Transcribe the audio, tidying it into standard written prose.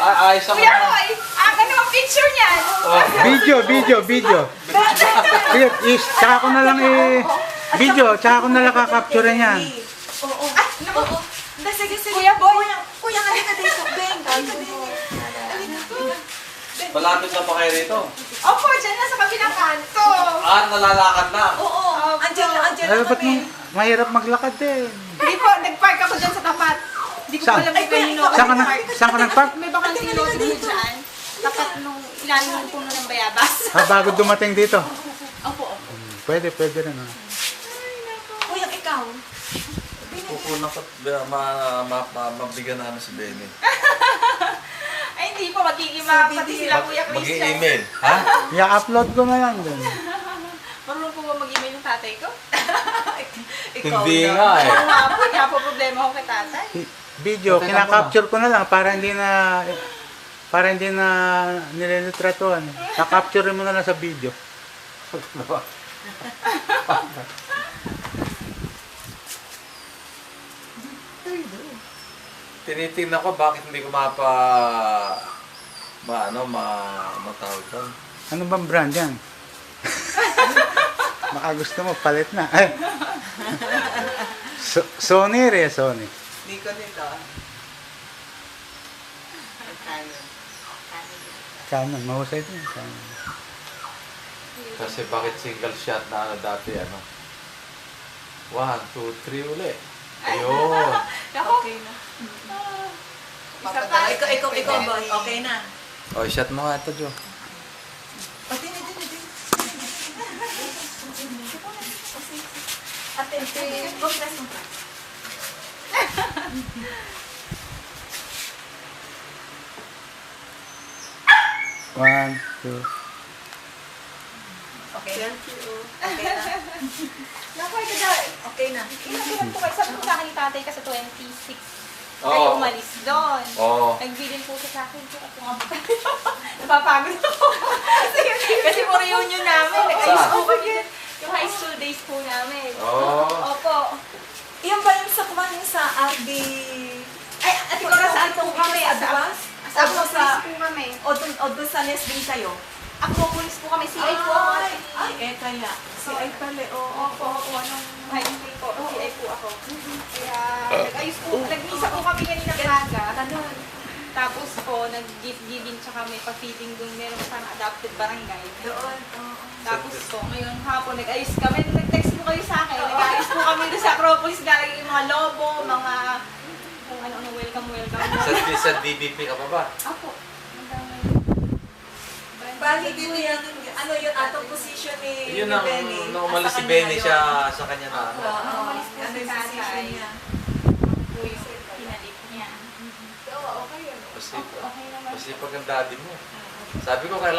Ayos ako. Kuya Roy, akin naman picture niyan. Video. Sige, tsaka ko na lang video, tsaka ko na lang kakapture yan. Oo. Ah, naku. Oo. Hindi, sige. Kuya Boy. Kuya, halika dito. Beng, halika dito. Malapit na pa kayo rito. Opo, dyan na sa kabilang kanto. Nalalakad na. Oo. Andiyan na Ay, ba't kami. mahirap maglakad din? Hindi po, nag-park ako dyan sa tapat. Hindi ko Saan? alam kung kanino ako nag-park. Saan ka nag-park? May bakang load mo dyan. Tapat nung ilalim ng puno ng bayabas. Bago dumating dito. Opo. Pwede rin. Kuya, ikaw. Pupunan ko, mabigyan namin si Benny. Ay, hindi po. Magkikima pati sila Kuya Christian. Mag-i-email. Ha? I-upload ko na lang din. Marunong po ba mag-email yung tatay ko? Ikaw Hindi na. nga eh. Oo nga po, kaya po problema ko kay tatay. Video, kinakapture ko na lang para hindi na nililitratuhan. Kakapture mo na lang sa video. Tinitingnan ko bakit hindi ko matawag doon. Ano bang brand yan? Baka gusto mo, palit na. Sony. Hindi ko nito. Canon, mahusay din. Canon. Kasi bakit single shot na dati 1, 2, 3 uli. Ayun. Ako, Okay na. isa pa. Ikaw boy. Okay na. O, shot mo nga ito, Jo. Din. Ate, compress mo pa. One, two. Okay na. Okay na. Naku, ito Okay na. ilan po kayo. Sabi ko sa akin ni tatay ka sa 26. Oo. Kayo umalis doon. Oo. Nagbilin po siya sa akin. Ako nga po. Napapagod ako. Kasi po reunion namin. Nag-ayos po kami. Yung high school days po namin. Oo. Opo. Iyan ba yung sa kumain sa RD? Ay, at ikaw na saan po kami? Sa Advance? Sa Acropolis po kami. O doon sa Nesbing kayo? Acropolis po kami. CI po ako. Kaya. Si ay pala, oo. Opo, anong high school po. CI po ako. Kaya, nag-ayos po. Nag-misa po kami kanina maga. Ganun. Tapos po, nag-gift giving tsaka may pa-feeding doon. Meron sa adopted barangay. Doon. Tapos po, ngayong hapon, nag-ayos kami. Nag-text po kayo sa akin. Nag-ayos po kami doon sa Acropolis. Galagay yung mga lobo, mga kung ano-ano, welcome. Sa DBP ka pa ba? Ako. Bali din yan. Ano yun atong position ni Yun ang Benny? nung umalis Sa si kanya Benny yun. siya sa kanya na ano. Oo. Umalis po Ano si yung tatay. position niya? Po yung pinalip niya. Oo, okay yun. Kasi Okay naman. pag ang daddy mo. Sabi ko kailangan